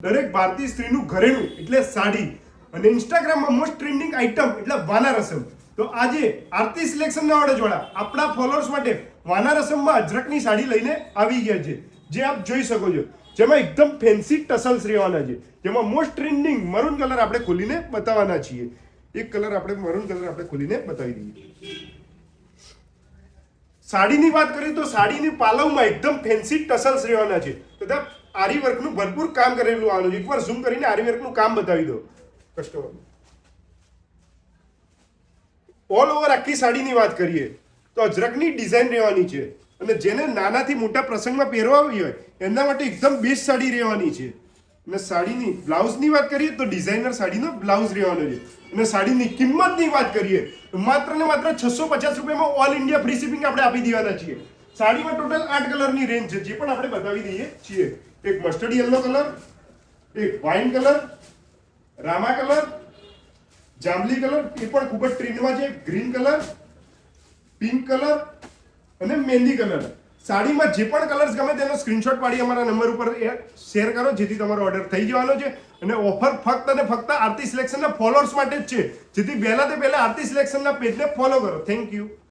દરેક ભારતીય સ્ત્રીનું ઘરેણું એટલે સાડી અને ઇન્સ્ટાગ્રામમાં મોસ્ટ ટ્રેન્ડિંગ આઇટમ એટલે વાના રસમ. તો આજે આરતી સિલેક્શનના ઓર્ડરવાળા આપણા ફોલોઅર્સ માટે વાના રસમમાં અજરકની સાડી લઈને આવી ગયા છે, જે આપ જોઈ શકો છો, જેમાં એકદમ ફેન્સી ટસલ્સ રહેવાના છે, જેમાં મોસ્ટ ટ્રેન્ડિંગ મરૂન કલર આપણે ખોલીને બતાવવાના છીએ. એક કલર આપણે મરૂન કલર આપણે ખોલીને બતાવી દઈએ. સાડીની વાત કરીએ તો સાડીની પાલવમાં એકદમ ફેન્સી ટસલ્સ રહેવાના છે તથા આરી વર્કનું ભરપૂર કામ કરેલું આવવાનું છે. એકવાર ઝૂમ કરીને આરી વર્કનું કામ બતાવી દો કસ્ટમર. ઓલ ઓવર આખી સાડીની વાત કરીએ તો અજરકની ડિઝાઇન રહેવાની છે અને જેને નાનાથી મોટા પ્રસંગમાં પહેરવાવી હોય એમના માટે એકદમ બેસ્ટ સાડી રહેવાની છે. અને સાડીની બ્લાઉઝની વાત કરીએ તો ડિઝાઇનર સાડીનો બ્લાઉઝ રહેવાનો છે. અને સાડીની કિંમતની વાત કરીએ તો માત્ર ને માત્ર 650 રૂપિયામાં ઓલ ઇન્ડિયા ફ્રી શિપિંગ આપણે આપી દેવાના છીએ. સાડીમાં ટોટલ 8 કલરની રેન્જ છે, જે પણ આપણે બતાવી દઈએ છીએ. એક મસ્ટર્ડ યલો કલર, એક વાઇન કલર, રામા કલર, જાંબલી કલર, એ પણ ખૂબ જ ટ્રેન્ડમાં છે, ગ્રીન કલર, પિંક કલર અને મહેંદી કલર. સાડીમાં જે પણ કલર્સ ગમે તેનો સ્ક્રીનશોટ પાડી અમારા નંબર ઉપર શેર કરો, જેથી તમારો ઓર્ડર થઈ જવાનો છે. અને ઓફર ફક્ત અને ફક્ત આરતી સિલેક્શનના ફોલોઅર્સ માટે જ છે, જેથી પહેલા તે પહેલા આરતી સિલેક્શનના પેજને ફોલો કરો. Thank you.